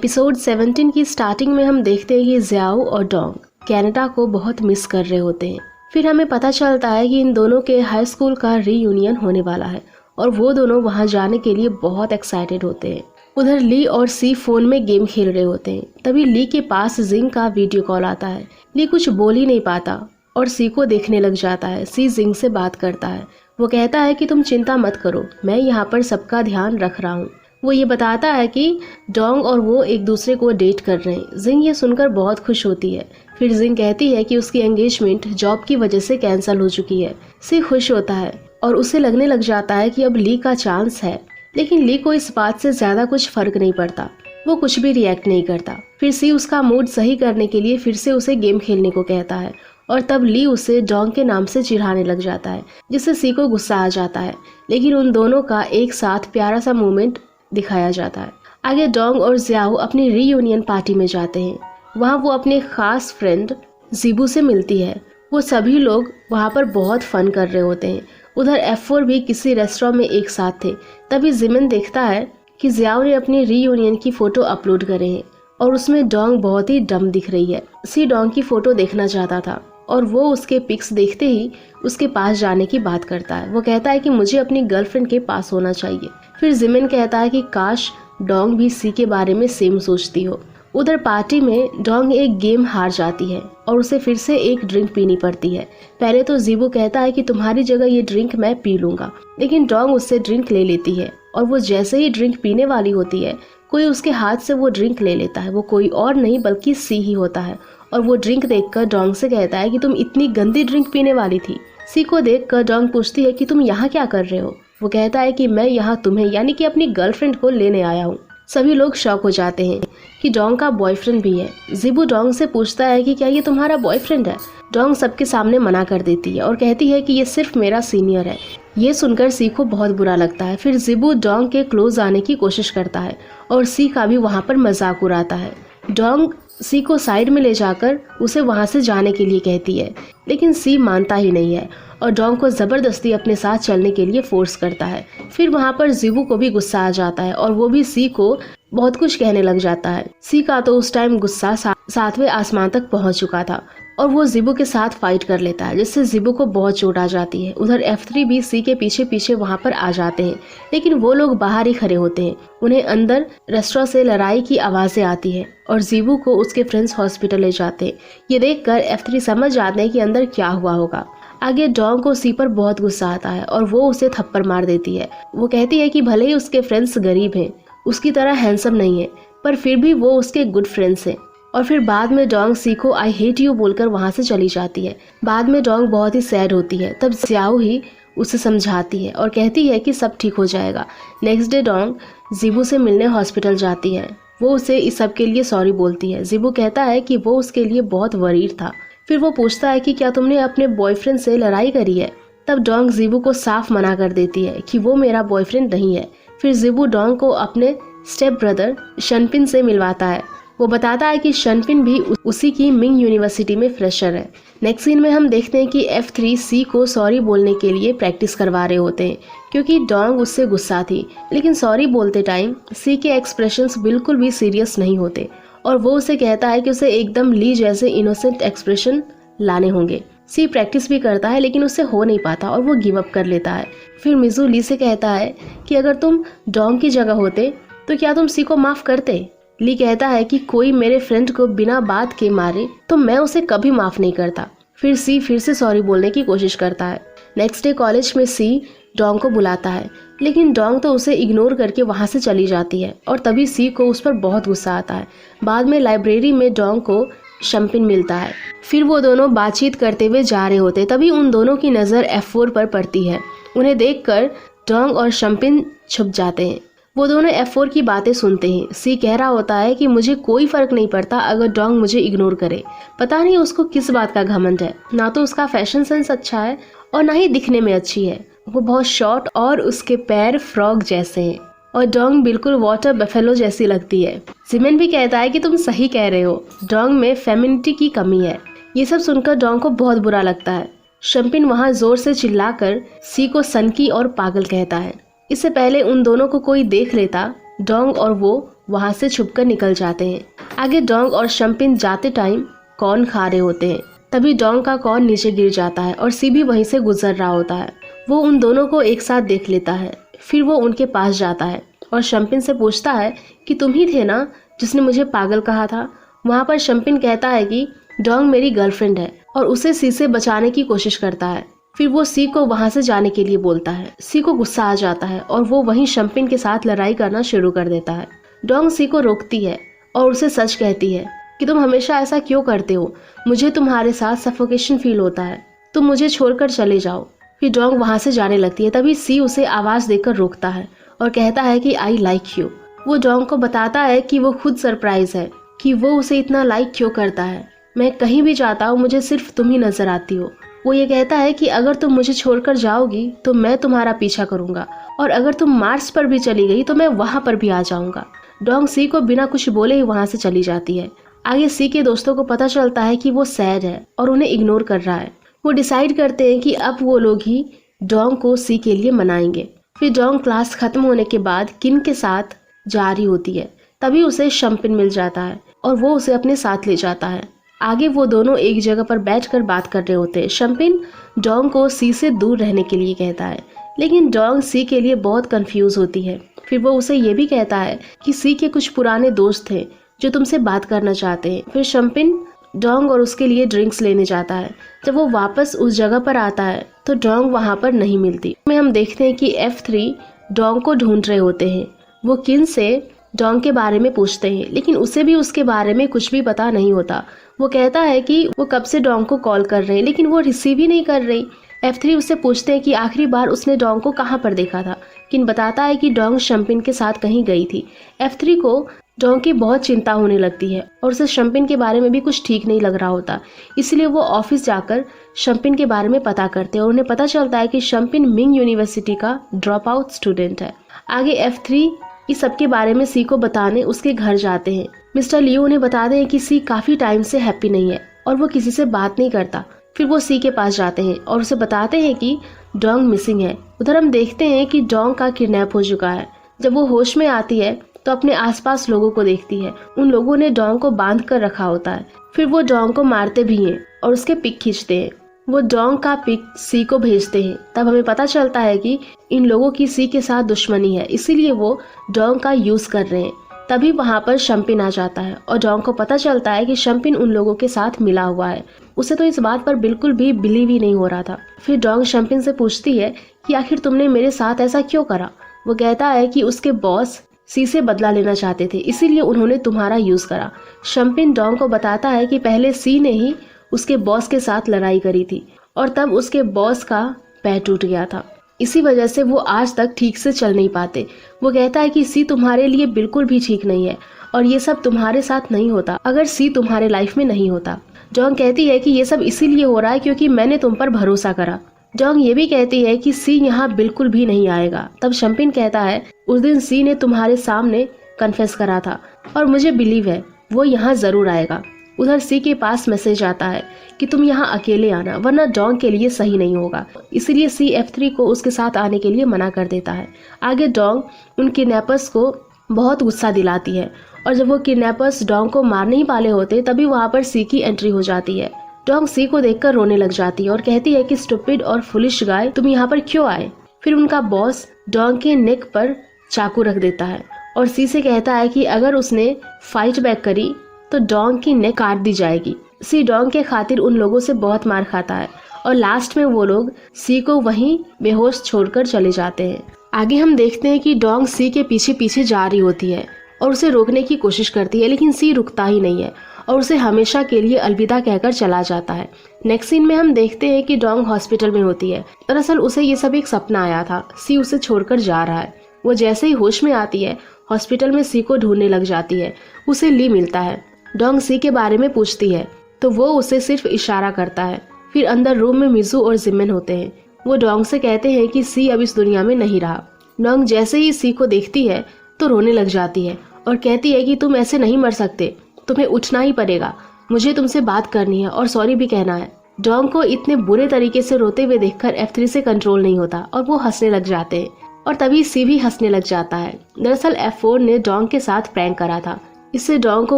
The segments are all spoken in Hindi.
एपिसोड 17 की स्टार्टिंग में हम देखते हैं कि जियाओ और डोंग कनाडा को बहुत मिस कर रहे होते हैं। फिर हमें पता चलता है कि इन दोनों के हाई स्कूल का रीयूनियन होने वाला है और वो दोनों वहां जाने के लिए बहुत एक्साइटेड होते हैं। उधर ली और सी फोन में गेम खेल रहे होते हैं। तभी ली के पास जिंग का वीडियो कॉल आता है। ली कुछ बोल ही नहीं पाता और सी को देखने लग जाता है। सी जिंग से बात करता है। वो कहता है कि तुम चिंता मत करो, मैं यहाँ पर सबका ध्यान रख रहा हूँ। वो ये बताता है कि डोंग और वो एक दूसरे को डेट कर रहे हैं। जिंग ये सुनकर बहुत खुश होती है। फिर जिंग कहती है कि उसकी एंगेजमेंट जॉब की वजह से कैंसिल हो चुकी है। सी खुश होता है और उसे लगने लग जाता है कि अब ली का चांस है, लेकिन ली को इस बात से ज्यादा कुछ फर्क नहीं पड़ता। वो कुछ भी रिएक्ट नहीं करता। फिर सी उसका मूड सही करने के लिए फिर से उसे गेम खेलने को कहता है और तब ली उसे डोंग के नाम से चिढ़ाने लग जाता है, जिससे सी को गुस्सा आ जाता है। लेकिन उन दोनों का एक साथ प्यारा सा मोमेंट दिखाया जाता है। आगे डोंग और जियाओ अपनी रीयूनियन पार्टी में जाते हैं। वहाँ वो अपने खास फ्रेंड जिबू से मिलती है। वो सभी लोग वहाँ पर बहुत फन कर रहे होते हैं। उधर F4 भी किसी रेस्टोरेंट में एक साथ थे। तभी जिमिन देखता है कि जियाओ ने अपनी रीयूनियन की फोटो अपलोड करे हैं और उसमें डोंग बहुत ही डम दिख रही है। सी डोंग की फोटो देखना चाहता था और वो उसके पिक्स देखते ही उसके पास जाने की बात करता है। वो कहता है कि मुझे अपनी गर्लफ्रेंड के पास होना चाहिए। फिर जिमिन कहता है कि काश डोंग भी सी के बारे में सेम सोचती हो। उधर पार्टी में डोंग एक गेम हार जाती है और उसे फिर से एक ड्रिंक पीनी पड़ती है। पहले तो जिबू कहता है कि तुम्हारी जगह ये ड्रिंक मैं पी लूंगा, लेकिन डोंग उससे ड्रिंक ले लेती है और वो जैसे ही ड्रिंक पीने वाली होती है कोई उसके हाथ से वो ड्रिंक ले लेता है। वो कोई और नहीं बल्कि सी ही होता है और वो ड्रिंक देखकर डोंग से कहता है कि तुम इतनी गंदी ड्रिंक पीने वाली थी। सी को देखकर डोंग पूछती है कि तुम यहाँ क्या कर रहे हो। वो कहता है कि मैं यहाँ तुम्हें यानी कि अपनी गर्लफ्रेंड को लेने आया हूँ। सभी लोग शॉक हो जाते हैं कि डोंग का बॉयफ्रेंड भी है। जिबू डोंग से पूछता है कि क्या ये तुम्हारा बॉयफ्रेंड है। डोंग सबके सामने मना कर देती है और कहती है कि ये सिर्फ मेरा सीनियर है। ये सुनकर सी को बहुत बुरा लगता है। फिर जिबू डोंग के क्लोज आने की कोशिश करता है और सी का भी वहाँ पर मजाक उड़ाता है। डोंग सी को साइड में ले जाकर उसे वहाँ से जाने के लिए कहती है, लेकिन सी मानता ही नहीं है और डोंग को जबरदस्ती अपने साथ चलने के लिए फोर्स करता है। फिर वहाँ पर जिबू को भी गुस्सा आ जाता है और वो भी सी को बहुत कुछ कहने लग जाता है। सी का तो उस टाइम गुस्सा 7वें आसमान तक पहुँच चुका था और वो जिबू के साथ फाइट कर लेता है, जिससे जिबू को बहुत चोट आ जाती है। उधर F3 भी सी के पीछे पीछे वहाँ पर आ जाते हैं, लेकिन वो लोग बाहर ही खड़े होते हैं। उन्हें अंदर रेस्टोरेंट से लड़ाई की आवाज़ें आती है और जिबू को उसके फ्रेंड्स हॉस्पिटल ले जाते हैं। ये देखकर F3 समझ जाते हैं कि अंदर क्या हुआ होगा। आगे डोंग को सी पर बहुत गुस्सा आता है और वो उसे थप्पड़ मार देती है। वो कहती है कि भले ही उसके फ्रेंड्स गरीब हैं, उसकी तरह हैंडसम नहीं है, पर फिर भी वो उसके गुड फ्रेंड्स हैं। और फिर बाद में डोंग सी को आई हेट यू बोलकर वहाँ से चली जाती है। बाद में डोंग बहुत ही सैड होती है। तब जियाओ ही उसे समझाती है और कहती है कि सब ठीक हो जाएगा। नेक्स्ट डे डोंग जिबू से मिलने हॉस्पिटल जाती है। वो उसे इस सब के लिए सॉरी बोलती है। जिबू कहता है कि वो उसके लिए बहुत वरीड था। फिर वो पूछता है कि क्या तुमने अपने बॉयफ्रेंड से लड़ाई करी है। तब डोंग जिबू को साफ मना कर देती है कि वो मेरा बॉयफ्रेंड नहीं है। फिर जिबू डोंग को अपने स्टेप ब्रदर शनपिन से मिलवाता है। वो बताता है कि शनपिन भी उसी की मिंग यूनिवर्सिटी में फ्रेशर है। नेक्स्ट सीन में हम देखते हैं कि F3 सी को सॉरी बोलने के लिए प्रैक्टिस करवा रहे होते हैं, क्योंकि डोंग उससे गुस्सा थी। लेकिन सॉरी बोलते टाइम सी के एक्सप्रेशंस बिल्कुल भी सीरियस नहीं होते और वो उसे कहता है कि उसे एकदम ली जैसे इनोसेंट एक्सप्रेशन लाने होंगे। सी प्रैक्टिस भी करता है लेकिन उससे हो नहीं पाता और वो गिव अप कर लेता है। फिर मिजू ली से कहता है कि अगर तुम डोंग की जगह होते तो क्या तुम सी को माफ करते। ली कहता है कि कोई मेरे फ्रेंड को बिना बात के मारे तो मैं उसे कभी माफ नहीं करता। फिर सी फिर से सॉरी बोलने की कोशिश करता है। नेक्स्ट डे कॉलेज में सी डोंग को बुलाता है, लेकिन डोंग तो उसे इग्नोर करके वहाँ से चली जाती है और तभी सी को उस पर बहुत गुस्सा आता है। बाद में लाइब्रेरी में डोंग को शनपिन मिलता है। फिर वो दोनों बातचीत करते हुए जा रहे होते, तभी उन दोनों की नज़र F4 पर पड़ती है। उन्हें देखकर डोंग और शनपिन छुप जाते हैं। वो दोनों F4 की बातें सुनते हैं। सी कह रहा होता है कि मुझे कोई फर्क नहीं पड़ता अगर डोंग मुझे इग्नोर करे। पता नहीं उसको किस बात का घमंड है। ना तो उसका फैशन सेंस अच्छा है और ना ही दिखने में अच्छी है। वो बहुत शॉर्ट और उसके पैर फ्रॉग जैसे हैं और डोंग बिल्कुल वाटर बफेलो जैसी लगती है। जिमिन भी कहता है कि तुम सही कह रहे हो, डोंग में फेमिनिटी की कमी है। ये सब सुनकर डोंग को बहुत बुरा लगता है। शनपिन वहाँ जोर से चिल्लाकर सी को सनकी और पागल कहता है। इससे पहले उन दोनों को कोई देख लेता, डोंग और वो वहाँ से छुपकर निकल जाते हैं। आगे डोंग और शम्पिन जाते टाइम कॉर्न खा रहे होते हैं। तभी डोंग का कॉर्न नीचे गिर जाता है और सी भी वहीं से गुजर रहा होता है। वो उन दोनों को एक साथ देख लेता है। फिर वो उनके पास जाता है और शम्पिन से पूछता है कि तुम ही थे ना जिसने मुझे पागल कहा था। वहाँ पर शम्पिन कहता है कि डोंग मेरी गर्लफ्रेंड है और उसे सी से बचाने की कोशिश करता है। फिर वो सी को वहाँ से जाने के लिए बोलता है। सी को गुस्सा आ जाता है और वो वहीं शम्पिन के साथ लड़ाई करना शुरू कर देता है। डोंग सी को रोकती है और उसे सच कहती है कि तुम हमेशा ऐसा क्यों करते हो, मुझे तुम्हारे साथ सफोकेशन फील होता है, तुम मुझे छोड़कर चले जाओ। फिर डोंग वहाँ से जाने लगती है। तभी सी उसे आवाज़ देकर रोकता है और कहता है कि आई लाइक यू। वो डोंग को बताता है कि वो खुद सरप्राइज है कि वो उसे इतना लाइक क्यों करता है। मैं कहीं भी जाता हूँ मुझे सिर्फ तुम ही नजर आती हो। वो ये कहता है कि अगर तुम मुझे छोड़कर जाओगी तो मैं तुम्हारा पीछा करूंगा और अगर तुम मार्स पर भी चली गई तो मैं वहाँ पर भी आ जाऊंगा। डोंग सी को बिना कुछ बोले ही वहाँ से चली जाती है। आगे सी के दोस्तों को पता चलता है कि वो सैड है और उन्हें इग्नोर कर रहा है। वो डिसाइड करते हैं कि अब वो लोग ही डोंग को सी के लिए मनाएंगे। फिर डोंग क्लास खत्म होने के बाद किन के साथ जा रही होती है। तभी उसे शम्पिन मिल जाता है और वो उसे अपने साथ ले जाता है। आगे वो दोनों एक जगह पर बैठकर बात कर रहे होते हैं। शम्पिन डोंग को सी से दूर रहने के लिए कहता है, लेकिन डोंग सी के लिए बहुत कंफ्यूज होती है। फिर वो उसे ये भी कहता है कि सी के कुछ पुराने दोस्त हैं जो तुमसे बात करना चाहते हैं। फिर शम्पिन डोंग और उसके लिए ड्रिंक्स लेने जाता है। जब वो वापस उस जगह पर आता है तो डोंग वहाँ पर नहीं मिलती। में हम देखते हैं कि F3 डोंग को ढूंढ रहे होते हैं। वो किन से डोंग के बारे में पूछते हैं, लेकिन उसे भी उसके बारे में कुछ भी पता नहीं होता। वो कहता है कि वो कब से डोंग को कॉल कर रहे हैं लेकिन वो रिसीव ही नहीं कर रही। F3 उससे पूछते हैं कि आखिरी बार उसने डोंग को कहाँ पर देखा था। किन बताता है कि डोंग शम्पिन के साथ कहीं गई थी। F3 को डोंग की बहुत चिंता होने लगती है और उसे शम्पिन के बारे में भी कुछ ठीक नहीं लग रहा होता। इसलिए वो ऑफिस जाकर शम्पिन के बारे में पता करते हैं और उन्हें पता चलता है कि शम्पिन मिंग यूनिवर्सिटी का ड्रॉप आउट स्टूडेंट है। आगे F3 इस सब के बारे में सी को बताने उसके घर जाते हैं। मिस्टर लियो उन्हें बताते हैं कि सी काफी टाइम से हैप्पी नहीं है और वो किसी से बात नहीं करता। फिर वो सी के पास जाते हैं और उसे बताते हैं कि डोंग मिसिंग है। उधर हम देखते हैं कि डोंग का किडनैप हो चुका है। जब वो होश में आती है तो अपने आसपास लोगों को देखती है। उन लोगों ने डोंग को बांध कर रखा होता है। फिर वो डोंग को मारते भी हैं और उसके पिक खींचते हैं। वो डोंग का पिक सी को भेजते हैं। तब हमें पता चलता है कि इन लोगों की सी के साथ दुश्मनी है, इसीलिए वो डोंग का यूज कर रहे हैं। तभी वहाँ पर शम्पिन आ जाता है और डोंग को पता चलता है कि शम्पिन उन लोगों के साथ मिला हुआ है। उसे तो इस बात पर बिल्कुल भी बिलीव ही नहीं हो रहा था। फिर डोंग शम्पिन से पूछती है कि आखिर तुमने मेरे साथ ऐसा क्यों करा। वो कहता है कि उसके बॉस सी से बदला लेना चाहते थे, इसीलिए उन्होंने तुम्हारा यूज करा। शम्पिन डोंग को बताता है कि पहले सी ने ही उसके बॉस के साथ लड़ाई करी थी और तब उसके बॉस का पैर टूट गया था। इसी वजह से वो आज तक ठीक से चल नहीं पाते। वो कहता है कि सी तुम्हारे लिए बिल्कुल भी ठीक नहीं है और ये सब तुम्हारे साथ नहीं होता अगर सी तुम्हारे लाइफ में नहीं होता। डोंग कहती है कि ये सब इसीलिए हो रहा है क्योंकि मैंने तुम पर भरोसा करा। डोंग ये भी कहती है कि सी यहाँ बिल्कुल भी नहीं आएगा। तब शम्पिन कहता है उस दिन सी ने तुम्हारे सामने कन्फेस करा था और मुझे बिलीव है वो यहाँ जरूर आएगा। उधर सी के पास मैसेज आता है कि तुम यहाँ अकेले आना वरना डोंग के लिए सही नहीं होगा। इसीलिए सी F3 को उसके साथ आने के लिए मना कर देता है। आगे डोंग उन किडनैपर्स को बहुत गुस्सा दिलाती है और जब वो किडनैपर्स डोंग को मारने ही वाले होते तभी वहाँ पर सी की एंट्री हो जाती है। डोंग सी को देखकर रोने लग जाती है और कहती है कि स्टूपिड और फुलिश गाय, तुम यहाँ पर क्यों आए। फिर उनका बॉस डोंग के नेक पर चाकू रख देता है और सी से कहता है कि अगर उसने फाइट बैक करी तो डोंग की नेक काट दी जाएगी। सी डोंग के खातिर उन लोगों से बहुत मार खाता है और लास्ट में वो लोग सी को वहीं बेहोश छोड़कर चले जाते हैं। आगे हम देखते हैं कि डोंग सी के पीछे पीछे जा रही होती है और उसे रोकने की कोशिश करती है, लेकिन सी रुकता ही नहीं है और उसे हमेशा के लिए अलविदा कहकर चला जाता है। नेक्स्ट सीन में हम देखते हैं कि डोंग हॉस्पिटल में होती है। दरअसल उसे ये सब एक सपना आया था। सी उसे छोड़कर जा रहा है। वो जैसे ही होश में आती है हॉस्पिटल में सी को ढूंढने लग जाती है। उसे ली मिलता है। डोंग सी के बारे में पूछती है तो वो उसे सिर्फ इशारा करता है। फिर अंदर रूम में मिजू और जिमिन होते हैं। वो डोंग से कहते हैं कि सी अब इस दुनिया में नहीं रहा। डोंग जैसे ही सी को देखती है तो रोने लग जाती है और कहती है कि तुम ऐसे नहीं मर सकते, तुम्हें उठना ही पड़ेगा, मुझे तुमसे बात करनी है और सॉरी भी कहना है। डोंग को इतने बुरे तरीके से रोते हुए देखकर F3 से कंट्रोल नहीं होता और वो हंसने लग जाते हैं। और तभी सी भी हंसने लग जाता है। दरअसल F4 ने डोंग के साथ प्रैंक करा था, इससे डोंग को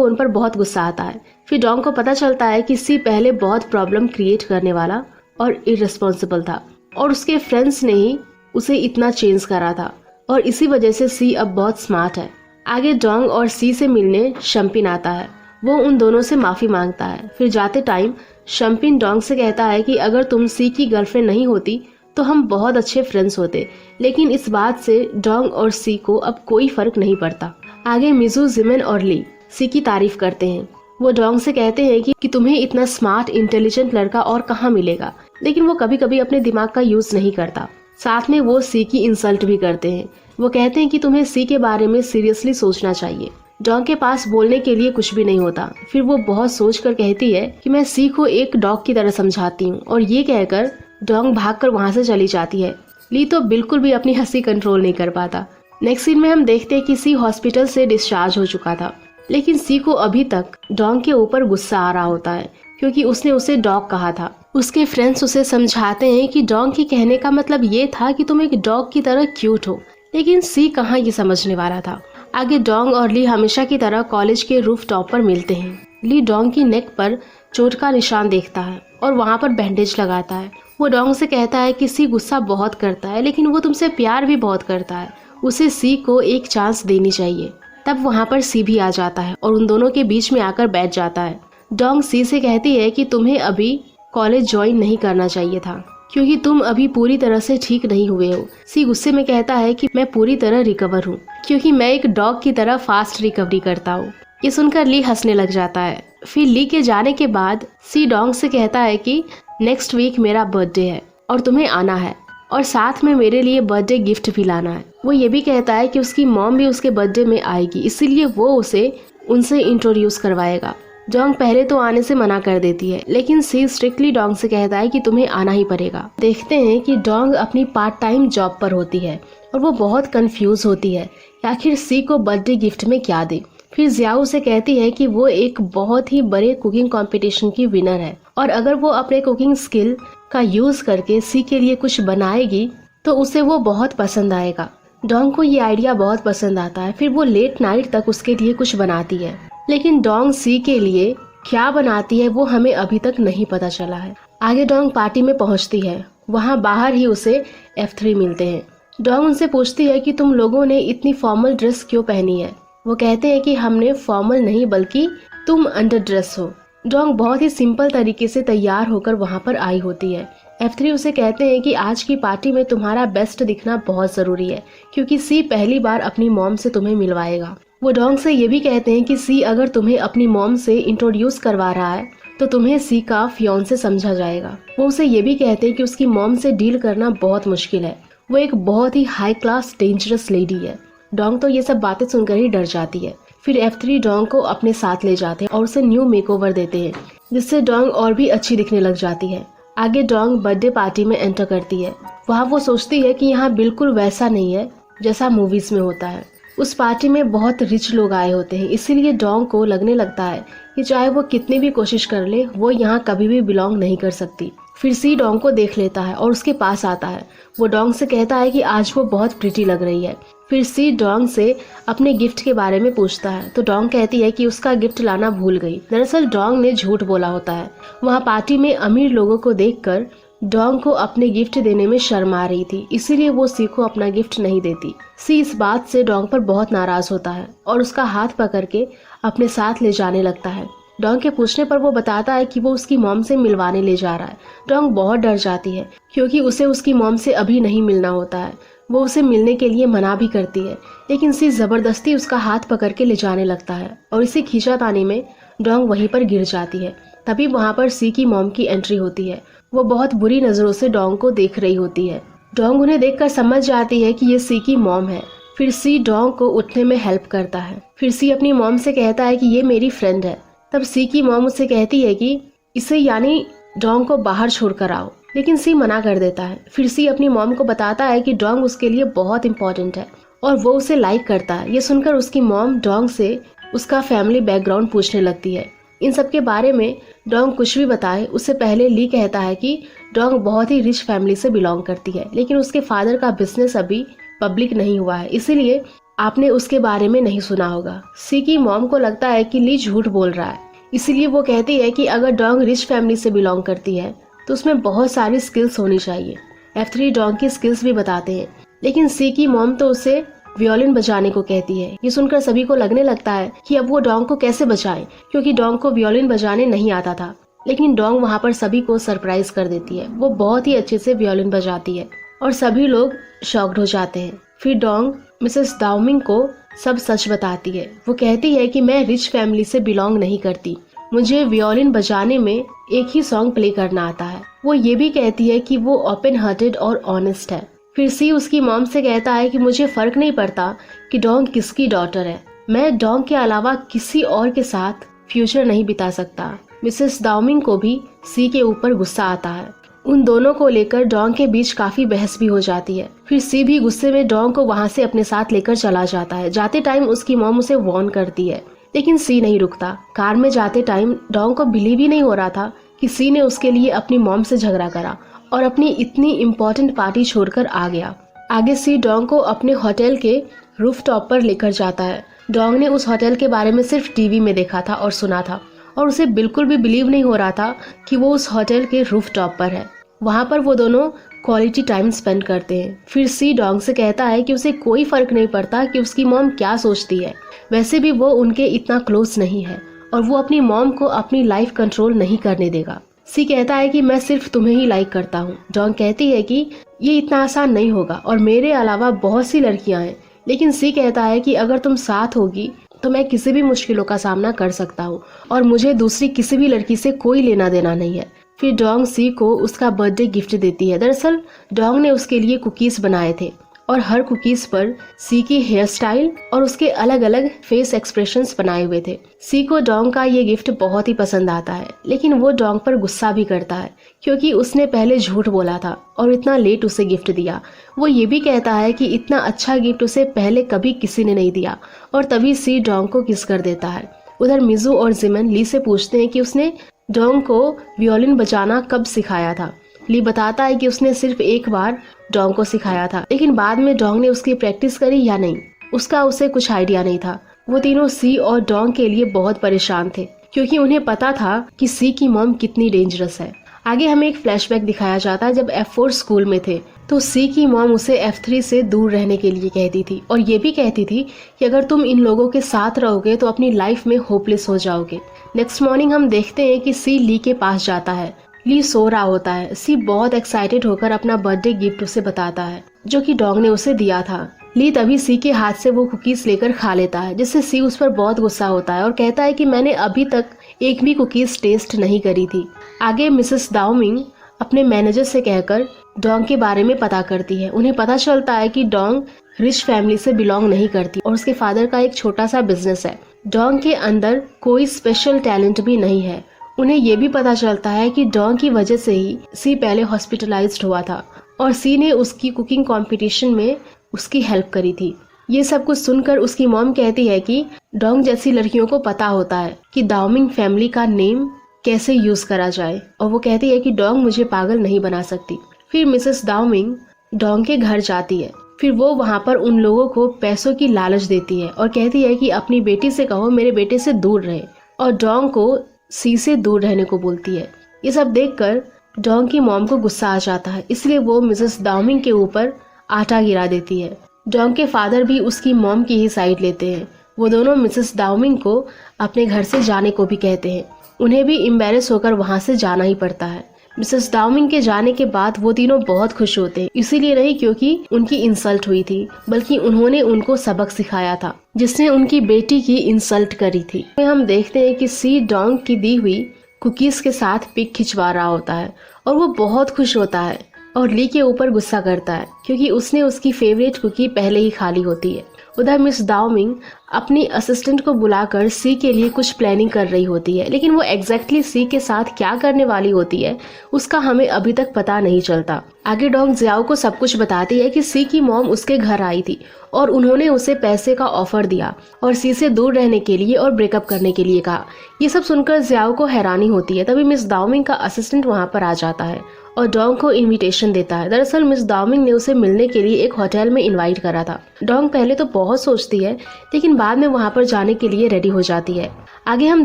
उन पर बहुत गुस्सा आता है। फिर डोंग को पता चलता है कि सी पहले बहुत प्रॉब्लम क्रिएट करने वाला और इररिस्पॉन्सिबल था और उसके फ्रेंड्स ने ही उसे इतना चेंज करा था और इसी वजह से सी अब बहुत स्मार्ट है। आगे डोंग और सी से मिलने शम्पिन आता है। वो उन दोनों से माफ़ी मांगता है। फिर जाते टाइम शम्पिन डोंग से कहता है कि अगर तुम सी की गर्लफ्रेंड नहीं होती तो हम बहुत अच्छे फ्रेंड्स होते, लेकिन इस बात से डोंग और सी को अब कोई फर्क नहीं पड़ता। आगे मिजू, जिमिन और ली सी की तारीफ करते हैं। वो डोंग से कहते हैं कि तुम्हें इतना स्मार्ट इंटेलिजेंट लड़का और कहाँ मिलेगा, लेकिन वो कभी कभी अपने दिमाग का यूज नहीं करता। साथ में वो सी की इंसल्ट भी करते हैं। वो कहते हैं कि तुम्हें सी के बारे में सीरियसली सोचना चाहिए। डोंग के पास बोलने के लिए कुछ भी नहीं होता। फिर वो बहुत सोच कर कहती है कि मैं सी को एक डॉग की तरह समझाती हूँ, और ये कहकर डोंग भागकर वहाँ से चली जाती है। ली तो बिल्कुल भी अपनी हंसी कंट्रोल नहीं कर पाता। नेक्स्ट सीन में हम देखते हैं कि सी हॉस्पिटल से डिस्चार्ज हो चुका था, लेकिन सी को अभी तक डोंग के ऊपर गुस्सा आ रहा होता है क्योंकि उसने उसे डॉग कहा था। उसके फ्रेंड्स उसे समझाते हैं कि डोंग के कहने का मतलब ये था कि तुम एक डॉग की तरह क्यूट हो, लेकिन सी कहाँ ये समझने वाला था। आगे डोंग और ली हमेशा की तरह कॉलेज के रूफ टॉप पर मिलते हैं। ली डोंग की नेक पर चोट का निशान देखता है और वहाँ पर बैंडेज लगाता है। वो डोंग से कहता है कि सी गुस्सा बहुत करता है, लेकिन वो तुमसे प्यार भी बहुत करता है, उसे सी को एक चांस देनी चाहिए। तब वहाँ पर सी भी आ जाता है और उन दोनों के बीच में आकर बैठ जाता है। डोंग सी से कहती है कि तुम्हें अभी कॉलेज ज्वाइन नहीं करना चाहिए था क्योंकि तुम अभी पूरी तरह से ठीक नहीं हुए हो। सी गुस्से में कहता है कि मैं पूरी तरह रिकवर हूँ क्योंकि मैं एक डॉग की तरह फास्ट रिकवरी करता हूँ। ये सुनकर ली हंसने लग जाता है। फिर ली के जाने के बाद सी डोंग से कहता है कि नेक्स्ट वीक मेरा बर्थडे है और तुम्हें आना है और साथ में मेरे लिए बर्थडे गिफ्ट भी लाना है। वो ये भी कहता है कि उसकी मॉम भी उसके बर्थडे में आएगी, इसीलिए वो उसे उनसे इंट्रोड्यूस करवाएगा। डोंग पहले तो आने से मना कर देती है, लेकिन सी स्ट्रिक्टली डोंग से कहता है कि तुम्हें आना ही पड़ेगा। देखते हैं कि डोंग अपनी पार्ट टाइम जॉब पर होती है और वो बहुत कंफ्यूज होती है कि आखिर सी को बर्थडे गिफ्ट में क्या दे। फिर जियाओ से कहती है कि वो एक बहुत ही बड़े कुकिंग कंपटीशन की विनर है और अगर वो अपने कुकिंग स्किल का यूज करके सी के लिए कुछ बनाएगी तो उसे वो बहुत पसंद आएगा। डोंग को ये आइडिया बहुत पसंद आता है। फिर वो लेट नाइट तक उसके लिए कुछ बनाती है, लेकिन डोंग सी के लिए क्या बनाती है वो हमें अभी तक नहीं पता चला है। आगे डोंग पार्टी में पहुंचती है। वहां बाहर ही उसे F3 मिलते हैं। डोंग उनसे पूछती है कि तुम लोगों ने इतनी फॉर्मल ड्रेस क्यों पहनी है। वो कहते हैं कि हमने फॉर्मल नहीं बल्कि तुम अंडर ड्रेस हो। डोंग बहुत ही सिंपल तरीके से तैयार होकर वहां पर आई होती है। F3 उसे कहते हैं कि आज की पार्टी में तुम्हारा बेस्ट दिखना बहुत जरूरी है क्योंकि सी पहली बार अपनी मॉम से तुम्हें मिलवाएगा। वो डोंग से ये भी कहते हैं कि सी अगर तुम्हें अपनी मॉम से इंट्रोड्यूस करवा रहा है तो तुम्हें सी का फियांसे समझा जाएगा। वो उसे ये भी कहते हैं कि उसकी मॉम से डील करना बहुत मुश्किल है, वो एक बहुत ही हाई क्लास डेंजरस लेडी है। डोंग तो ये सब बातें सुनकर ही डर जाती है। फिर F3 डोंग को अपने साथ ले जाते हैं और उसे न्यू मेकओवर देते हैं, जिससे डोंग और भी अच्छी दिखने लग जाती है। आगे डोंग बर्थडे पार्टी में एंटर करती है। वहाँ वो सोचती है कि यहाँ बिल्कुल वैसा नहीं है जैसा मूवीज में होता है। उस पार्टी में बहुत रिच लोग आए होते हैं, इसीलिए डोंग को लगने लगता है कि चाहे वो कितनी भी कोशिश कर ले वो यहाँ कभी भी बिलोंग नहीं कर सकती। फिर सी डोंग को देख लेता है और उसके पास आता है। वो डोंग से कहता है कि आज वो बहुत प्रिटी लग रही है। फिर सी डोंग से अपने गिफ्ट के बारे में पूछता है तो डोंग कहती है कि उसका गिफ्ट लाना भूल गई। दरअसल डोंग ने झूठ बोला होता है। वहाँ पार्टी में अमीर लोगों को देखकर डोंग को अपने गिफ्ट देने में शर्म आ रही थी, इसीलिए वो सी को अपना गिफ्ट नहीं देती। सी इस बात से डोंग पर बहुत नाराज होता है और उसका हाथ पकड़ के अपने साथ ले जाने लगता है। डोंग के पूछने पर वो बताता है कि वो उसकी मॉम से मिलवाने ले जा रहा है। डोंग बहुत डर जाती है क्योंकि उसे उसकी मॉम से अभी नहीं मिलना होता है। वो उसे मिलने के लिए मना भी करती है, लेकिन सी जबरदस्ती उसका हाथ पकड़ के ले जाने लगता है और इसे खींचातानी में डोंग वहीं पर गिर जाती है। तभी वहाँ पर सी की मॉम की एंट्री होती है। वो बहुत बुरी नजरों से डोंग को देख रही होती है। डोंग उन्हें देखकर समझ जाती है कि ये सी की मॉम है। फिर सी डोंग को उठने में हेल्प करता है। फिर सी अपनी मॉम से कहता है कि ये मेरी फ्रेंड है। तब सी की मॉम उससे कहती है कि इसे यानी डोंग को बाहर छोड़कर आओ, लेकिन सी मना कर देता है। फिर सी अपनी मॉम को बताता है कि डोंग उसके लिए बहुत इंपॉर्टेंट है और वो उसे लाइक करता है। ये सुनकर उसकी मॉम डोंग से उसका फैमिली बैकग्राउंड पूछने लगती है। इन सब के बारे में डोंग कुछ भी बताए उससे पहले ली कहता है कि डोंग बहुत ही रिच फैमिली से बिलोंग करती है, लेकिन उसके फादर का बिजनेस अभी पब्लिक नहीं हुआ है, इसीलिए आपने उसके बारे में नहीं सुना होगा। सी की मॉम को लगता है कि ली झूठ बोल रहा है, इसीलिए वो कहती है कि अगर डोंग रिच फैमिली से बिलोंग करती है तो उसमें बहुत सारी स्किल्स होनी चाहिए। F3 डोंग की स्किल्स भी बताते हैं, लेकिन सी की मॉम तो उसे वियोलिन बजाने को कहती है। ये सुनकर सभी को लगने लगता है कि अब वो डोंग को कैसे बचाए, क्योंकि डोंग को वियोलिन बजाने नहीं आता था। लेकिन डोंग वहाँ पर सभी को सरप्राइज कर देती है। वो बहुत ही अच्छे से वियोलिन बजाती है और सभी लोग शॉक्ड हो जाते हैं। फिर डोंग मिसेस दाओमिंग को सब सच बताती है। वो कहती है कि मैं रिच फैमिली से बिलोंग नहीं करती, मुझे वियोलिन बजाने में एक ही सॉन्ग प्ले करना आता है। वो ये भी कहती है कि वो ओपन हार्टेड और ऑनेस्ट है। फिर सी उसकी मॉम से कहता है कि मुझे फर्क नहीं पड़ता कि डोंग किसकी डॉटर है, मैं डोंग के अलावा किसी और के साथ फ्यूचर नहीं बिता सकता। मिसेस दाओमिंग को भी सी के ऊपर गुस्सा आता है। उन दोनों को लेकर डोंग के बीच काफी बहस भी हो जाती है। फिर सी भी गुस्से में डोंग को वहाँ से अपने साथ लेकर चला जाता है। जाते टाइम उसकी मॉम उसे वार्न करती है, लेकिन सी नहीं रुकता। कार में जाते टाइम डोंग को बिलीव ही नहीं हो रहा था कि सी ने उसके लिए अपनी मॉम से झगड़ा करा और अपनी इतनी इम्पोर्टेंट पार्टी छोड़कर आ गया। आगे सी डोंग को अपने होटल के रूफटॉप पर लेकर जाता है। डोंग ने उस होटल के बारे में सिर्फ टीवी में देखा था और सुना था, और उसे बिल्कुल भी बिलीव नहीं हो रहा था कि वो उस होटल के रूफटॉप पर है। वहाँ पर वो दोनों क्वालिटी टाइम स्पेंड करते हैं। फिर सी डोंग से कहता है कि उसे कोई फर्क नहीं पड़ता कि उसकी मॉम क्या सोचती है, वैसे भी वो उनके इतना क्लोज नहीं है और वो अपनी मॉम को अपनी लाइफ कंट्रोल नहीं करने देगा। सी कहता है कि मैं सिर्फ तुम्हें ही लाइक करता हूँ। डोंग कहती है कि ये इतना आसान नहीं होगा और मेरे अलावा बहुत सी लड़कियां हैं, लेकिन सी कहता है कि अगर तुम साथ होगी तो मैं किसी भी मुश्किलों का सामना कर सकता हूँ और मुझे दूसरी किसी भी लड़की से कोई लेना देना नहीं है। फिर डोंग सी को उसका बर्थडे गिफ्ट देती है। दरअसल डोंग ने उसके लिए कुकीज बनाए थे और हर कुकीज पर सी की हेयर स्टाइल और उसके अलग अलग फेस एक्सप्रेशंस बनाए हुए थे। सी को डोंग का ये गिफ्ट बहुत ही पसंद आता है, लेकिन वो डोंग पर गुस्सा भी करता है क्योंकि उसने पहले झूठ बोला था और इतना लेट उसे गिफ्ट दिया। वो ये भी कहता है कि इतना अच्छा गिफ्ट उसे पहले कभी किसी ने नहीं दिया, और तभी सी डोंग को किस कर देता है। उधर मिजू और जिमन ली से पूछते हैं कि उसने डोंग को वियोलिन बजाना कब सिखाया था। ली बताता है कि उसने सिर्फ एक बार डोंग को सिखाया था, लेकिन बाद में डोंग ने उसकी प्रैक्टिस करी या नहीं उसका उसे कुछ आइडिया नहीं था। वो तीनों सी और डोंग के लिए बहुत परेशान थे क्योंकि उन्हें पता था कि सी की मॉम कितनी डेंजरस है। आगे हमें एक फ्लैशबैक दिखाया जाता है जब F4 स्कूल में थे तो सी की मॉम उसे F3 से दूर रहने के लिए कहती थी और ये भी कहती थी कि अगर तुम इन लोगों के साथ रहोगे तो अपनी लाइफ में होपलेस हो जाओगे। नेक्स्ट मॉर्निंग हम देखते हैं कि सी ली के पास जाता है। ली सो रहा होता है। सी बहुत एक्साइटेड होकर अपना बर्थडे गिफ्ट उसे बताता है जो कि डोंग ने उसे दिया था। ली तभी सी के हाथ से वो कुकीज लेकर खा लेता है, जिससे सी उस पर बहुत गुस्सा होता है और कहता है कि मैंने अभी तक एक भी कुकीज टेस्ट नहीं करी थी। आगे मिसेस दाओमिंग अपने मैनेजर से कहकर डोंग के बारे में पता करती है। उन्हें पता चलता है कि डोंग रिच फैमिली से बिलोंग नहीं करती और उसके फादर का एक छोटा सा बिजनेस है। डोंग के अंदर कोई स्पेशल टैलेंट भी नहीं है। उन्हें ये भी पता चलता है कि डोंग की वजह से ही सी पहले हॉस्पिटलाइज्ड हुआ था और सी ने उसकी कुकिंग कंपटीशन में उसकी हेल्प करी थी। ये सब कुछ सुनकर उसकी मॉम कहती है कि डोंग जैसी लड़कियों को पता होता है कि दाओमिंग फैमिली का नेम कैसे यूज करा जाए, और वो कहती है कि डोंग मुझे पागल नहीं बना सकती। फिर मिसेस दाओमिंग डोंग के घर जाती है। फिर वो वहाँ पर उन लोगों को पैसों की लालच देती है और कहती है कि अपनी बेटी से कहो मेरे बेटे से दूर रहे, और डोंग को सी से दूर रहने को बोलती है। ये सब देखकर डोंग की मॉम को गुस्सा आ जाता है, इसलिए वो मिसेस दाओमिंग के ऊपर आटा गिरा देती है। डोंग के फादर भी उसकी मॉम की ही साइड लेते हैं। वो दोनों मिसेस दाओमिंग को अपने घर से जाने को भी कहते हैं। उन्हें भी एम्बैरेस होकर वहाँ से जाना ही पड़ता है। मिसेस दाओमिंग के जाने के बाद वो तीनों बहुत खुश होते हैं, इसीलिए नहीं क्योंकि उनकी इंसल्ट हुई थी, बल्कि उन्होंने उनको सबक सिखाया था जिसने उनकी बेटी की इंसल्ट करी थी। हम देखते हैं कि सी डोंग की दी हुई कुकीज के साथ पिक खिंचवा रहा होता है और वो बहुत खुश होता है और ली के ऊपर गुस्सा करता है क्योंकि उसने उसकी फेवरेट कुकी पहले ही खा ली होती है। उधर मिस दाओमिंग अपनी असिस्टेंट को बुलाकर सी के लिए कुछ प्लानिंग कर रही होती है, लेकिन वो एग्जैक्टली सी के साथ क्या करने वाली होती है उसका हमें अभी तक पता नहीं चलता। आगे डोंग जियाओ को सब कुछ बताती है कि सी की मॉम उसके घर आई थी और उन्होंने उसे पैसे का ऑफर दिया और सी से दूर रहने के लिए और ब्रेकअप करने के लिए कहा। ये सब सुनकर जियाओ को हैरानी होती है। तभी मिस दाओमिंग का असिस्टेंट वहाँ पर आ जाता है और डोंग को इनविटेशन देता है। दरअसल मिस दाओमिंग ने उसे मिलने के लिए एक होटल में इनवाइट करा था। डोंग पहले तो बहुत सोचती है, लेकिन बाद में वहाँ पर जाने के लिए रेडी हो जाती है। आगे हम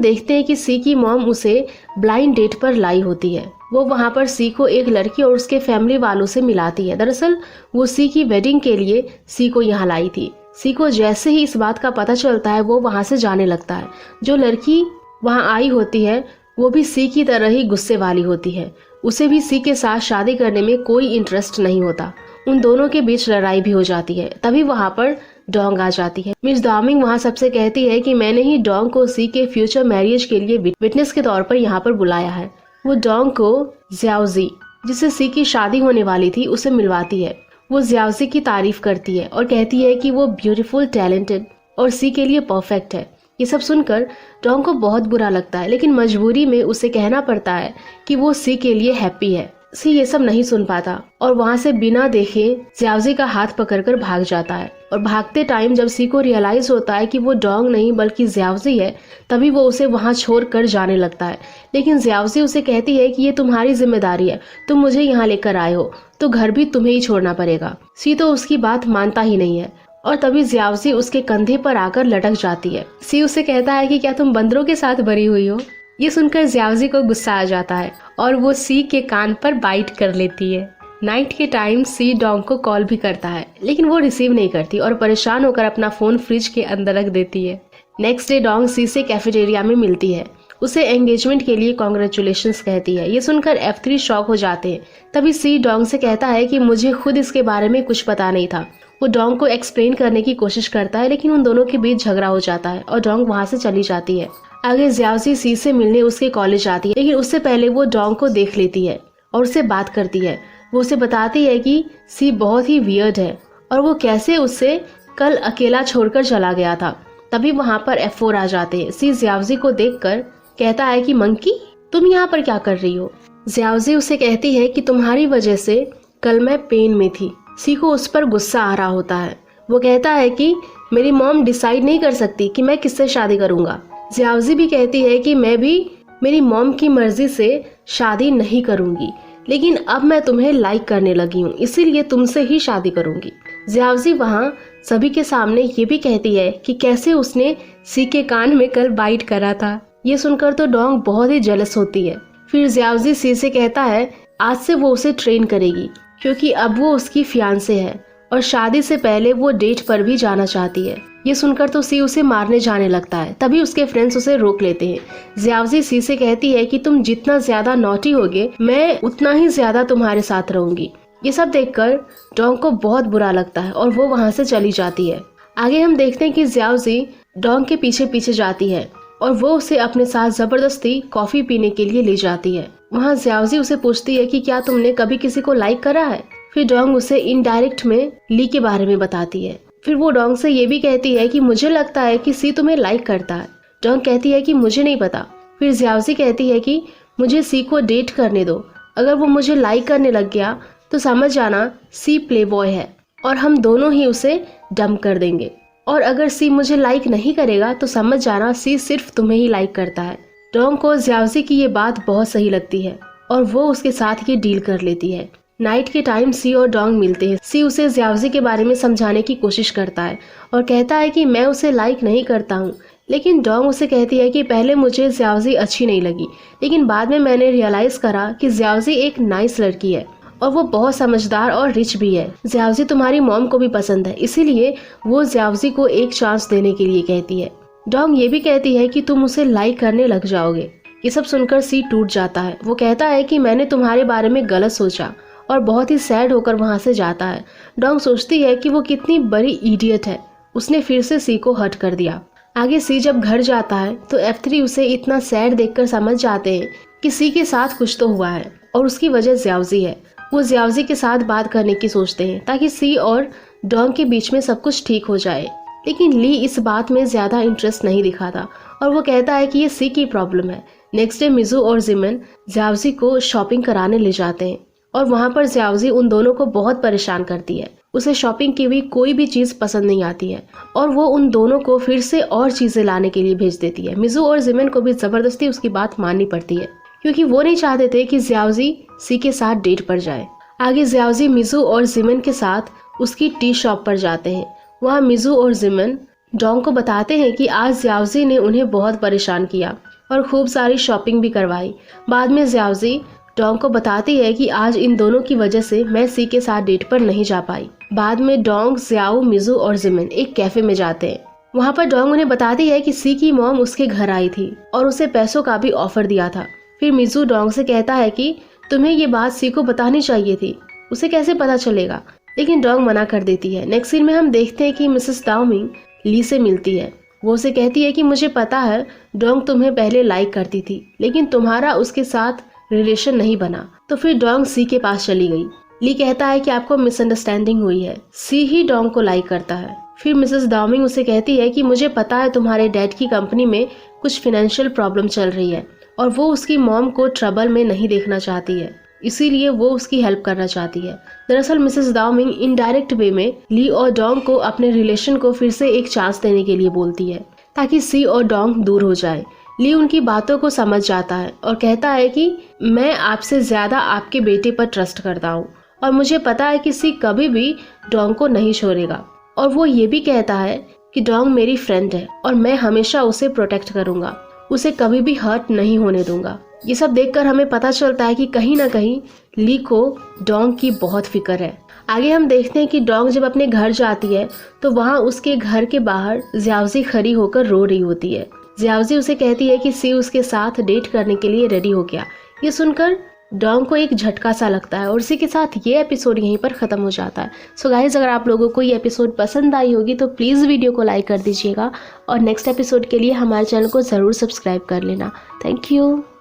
देखते हैं कि सी की मॉम उसे ब्लाइंड डेट पर लाई होती है। वो वहाँ पर सी को एक लड़की और उसके फैमिली वालों से मिलाती है। दरअसल वो सी की वेडिंग के लिए सी को यहाँ लाई थी। सी को जैसे ही इस बात का पता चलता है वो वहाँ से जाने लगता है। जो लड़की वहाँ आई होती है वो भी सी की तरह ही गुस्से वाली होती है। उसे भी सी के साथ शादी करने में कोई इंटरेस्ट नहीं होता। उन दोनों के बीच लड़ाई भी हो जाती है। तभी वहाँ पर डोंग आ जाती है। मिस दाओमिंग वहाँ सबसे कहती है कि मैंने ही डोंग को सी के फ्यूचर मैरिज के लिए विटनेस के तौर पर यहाँ पर बुलाया है। वो डोंग को ज़ियाओज़ी, जिससे सी की शादी होने वाली थी, उसे मिलवाती है। वो ज़ियाओज़ी की तारीफ करती है और कहती है कि वो ब्यूटीफुल, टैलेंटेड और सी के लिए परफेक्ट है। ये सब सुनकर डोंग को बहुत बुरा लगता है, लेकिन मजबूरी में उसे कहना पड़ता है कि वो सी के लिए हैप्पी है। सी ये सब नहीं सुन पाता और वहाँ से बिना देखे ज़ियाओज़ी का हाथ पकड़कर भाग जाता है। और भागते टाइम जब सी को रियलाइज होता है कि वो डोंग नहीं बल्कि ज़ियाओज़ी है, तभी वो उसे वहाँ छोड़ कर जाने लगता है। लेकिन ज़ियाओज़ी उसे कहती है कि ये तुम्हारी जिम्मेदारी है, तुम मुझे यहाँ लेकर आए हो तो घर भी तुम्हें ही छोड़ना पड़ेगा। सी तो उसकी बात मानता ही नहीं है और तभी ज़ियाओज़ी उसके कंधे पर आकर लटक जाती है। सी उसे कहता है कि क्या तुम बंदरों के साथ भरी हुई हो। ये सुनकर ज़ियाओज़ी को गुस्सा आ जाता है और वो सी के कान पर बाइट कर लेती है। नाइट के टाइम सी डोंग को कॉल भी करता है, लेकिन वो रिसीव नहीं करती और परेशान होकर अपना फोन फ्रिज के अंदर रख देती है। नेक्स्ट डे डोंग सी से कैफेटेरिया में मिलती है। उसे एंगेजमेंट के लिए कॉन्ग्रेचुलेशंस कहती है। ये सुनकर F3 शॉक हो जाते हैं। तभी सी डोंग से कहता है कि मुझे खुद इसके बारे में कुछ पता नहीं था। वो डोंग को एक्सप्लेन करने की कोशिश करता है, लेकिन उन दोनों के बीच झगड़ा हो जाता है और डोंग वहाँ से चली जाती है। आगे ज़ियाओज़ी सी से मिलने उसके कॉलेज आती है, लेकिन उससे पहले वो डोंग को देख लेती है और उससे बात करती है। वो उसे बताती है कि सी बहुत ही वियर्ड है और वो कैसे उससे कल अकेला छोड़कर चला गया था। तभी वहाँ पर F4 आ जाते हैं। सी ज़ियाओज़ी को देखकर कहता है कि मंकी, तुम यहाँ पर क्या कर रही हो। ज़ियाओज़ी उसे कहती है कि तुम्हारी वजह से कल मैं पेन में थी। सी को उस पर गुस्सा आ रहा होता है। वो कहता है कि मेरी मॉम डिसाइड नहीं कर सकती कि मैं किससे शादी करूँगा। ज़ियाओज़ी भी कहती है कि मैं भी मेरी मॉम की मर्जी से शादी नहीं करूँगी, लेकिन अब मैं तुम्हें लाइक करने लगी हूँ, इसीलिए तुमसे ही शादी करूँगी। ज़ियाओज़ी वहाँ सभी के सामने ये भी कहती है कि कैसे उसने सी के कान में कल बाइट करा था। ये सुनकर तो डोंग बहुत ही जेलस होती है। फिर ज़ियाओज़ी सी से कहता है आज से वो उसे ट्रेन करेगी, क्योंकि अब वो उसकी फियांसे है और शादी से पहले वो डेट पर भी जाना चाहती है। ये सुनकर तो सी उसे मारने जाने लगता है। तभी उसके फ्रेंड्स उसे रोक लेते हैं। ज़ियाओज़ी सी से कहती है कि तुम जितना ज्यादा नॉटी होगे, मैं उतना ही ज्यादा तुम्हारे साथ रहूंगी। ये सब देखकर डोंग को बहुत बुरा लगता है और वो वहाँ से चली जाती है। आगे हम देखते हैं कि ज़ियाओज़ी डोंग के पीछे पीछे जाती है और वो उसे अपने साथ जबरदस्ती कॉफी पीने के लिए ले जाती है। वहाँ ज़ियाओज़ी उसे पूछती है कि क्या तुमने कभी किसी को लाइक करा है। फिर डोंग उसे इनडायरेक्ट में ली के बारे में बताती है। फिर वो डोंग से ये भी कहती है कि मुझे लगता है कि सी तुम्हें लाइक करता है। डोंग कहती है कि मुझे नहीं पता। फिर ज़ियाओज़ी कहती है कि मुझे सी को डेट करने दो, अगर वो मुझे लाइक करने लग गया तो समझ जाना सी प्लेबॉय है और हम दोनों ही उसे डंप कर देंगे, और अगर सी मुझे लाइक नहीं करेगा तो समझ जाना सी सिर्फ तुम्हें ही लाइक करता है। डोंग को ज़ियाओज़ी की ये बात बहुत सही लगती है और वो उसके साथ ये डील कर लेती है। नाइट के टाइम सी और डोंग मिलते हैं। सी उसे ज़ियाओज़ी के बारे में समझाने की कोशिश करता है और कहता है कि मैं उसे लाइक नहीं करता हूँ, लेकिन डोंग उसे कहती है कि पहले मुझे ज़ियाओज़ी अच्छी नहीं लगी, लेकिन बाद में मैंने रियलाइज करा कि ज़ियाओज़ी एक नाइस लड़की है और वो बहुत समझदार और रिच भी है। ज़ियाओज़ी तुम्हारी मॉम को भी पसंद है, इसीलिए वो ज़ियाओज़ी को एक चांस देने के लिए कहती है। डोंग ये भी कहती है कि तुम उसे लाइक करने लग जाओगे। ये सब सुनकर सी टूट जाता है। वो कहता है कि मैंने तुम्हारे बारे में गलत सोचा और बहुत ही सैड होकर वहाँ से जाता है। डोंग सोचती है कि वो कितनी बड़ी इडियट है, उसने फिर से सी को हर्ट कर दिया। आगे सी जब घर जाता है तो F3 उसे इतना सैड देखकर समझ जाते हैं कि सी के साथ कुछ तो हुआ है और उसकी वजह ज़ियाओज़ी है। वो ज़ियाओज़ी के साथ बात करने की सोचते हैं ताकि सी और डोंग के बीच में सब कुछ ठीक हो जाए, लेकिन ली इस बात में ज़्यादा इंटरेस्ट नहीं दिखाता और वो कहता है कि ये सी की प्रॉब्लम है। नेक्स्ट डे मिज़ू और जिमिन ज़ियाओज़ी को शॉपिंग कराने ले जाते हैं और वहाँ पर ज़ियाओज़ी उन दोनों को बहुत परेशान करती है। उसे शॉपिंग की हुई कोई भी चीज़ पसंद नहीं आती है और वो उन दोनों को फिर से और चीज़ें लाने के लिए भेज देती है। मिज़ू और जिमिन को भी ज़बरदस्ती उसकी बात माननी पड़ती है। क्योंकि वो नहीं चाहते थे कि जियाओजी सी के साथ डेट पर जाए। आगे जियाओजी मिजू और जिमिन के साथ उसकी टी शॉप पर जाते हैं। वहाँ मिजू और जिमिन डोंग को बताते हैं कि आज जियाओजी ने उन्हें बहुत परेशान किया और खूब सारी शॉपिंग भी करवाई। बाद में जियाओजी डोंग को बताती है कि आज इन दोनों की वजह से मैं सी के साथ डेट पर नहीं जा पाई। बाद में डोंग, जियाओ, मिजू और जिमिन एक कैफे में जाते हैं। वहाँ पर डोंग उन्हें बताती है कि सी की मॉम उसके घर आई थी और उसे पैसों का भी ऑफर दिया था। फिर मिजू डोंग से कहता है कि तुम्हें ये बात सी को बतानी चाहिए थी, उसे कैसे पता चलेगा, लेकिन डोंग मना कर देती है। नेक्स्ट सीन में हम देखते हैं कि मिसेस दाओमिंग ली से मिलती है। वो उसे कहती है कि मुझे पता है डोंग तुम्हें पहले लाइक करती थी, लेकिन तुम्हारा उसके साथ रिलेशन नहीं बना। तो फिर डोंग सी के पास चली गई। ली कहता है कि आपको मिसअंडरस्टैंडिंग हुई है, सी ही डोंग को लाइक करता है। फिर मिसेस दाओमिंग उसे कहती है कि मुझे पता है तुम्हारे डैड की कंपनी में कुछ फाइनेंशियल प्रॉब्लम चल रही है और वो उसकी मॉम को ट्रबल में नहीं देखना चाहती है, इसीलिए वो उसकी हेल्प करना चाहती है। दरअसल मिसेस दाओमिंग इनडायरेक्ट वे में ली और डोंग को अपने रिलेशन को फिर से एक चांस देने के लिए बोलती है ताकि सी और डोंग दूर हो जाए। ली उनकी बातों को समझ जाता है और कहता है कि मैं आपसे ज्यादा आपके बेटे पर ट्रस्ट करता हूँ और मुझे पता है कि सी कभी भी डोंग को नहीं छोड़ेगा। और वो ये भी कहता है कि डोंग मेरी फ्रेंड है और मैं हमेशा उसे प्रोटेक्ट करूंगा, उसे कभी भी हर्ट नहीं होने दूंगा। ये सब देखकर हमें पता चलता है कि कहीं ना कहीं ली को डोंग की बहुत फिक्र है। आगे हम देखते हैं कि डोंग जब अपने घर जाती है तो वहाँ उसके घर के बाहर जियाओजी खड़ी होकर रो रही होती है। जियाओजी उसे कहती है कि सी उसके साथ डेट करने के लिए रेडी हो गया। ये सुनकर डोंग को एक झटका सा लगता है और इसी के साथ ये एपिसोड यहीं पर ख़त्म हो जाता है। सो गाइस, अगर आप लोगों को ये एपिसोड पसंद आई होगी तो प्लीज़ वीडियो को लाइक कर दीजिएगा और नेक्स्ट एपिसोड के लिए हमारे चैनल को ज़रूर सब्सक्राइब कर लेना। Thank you.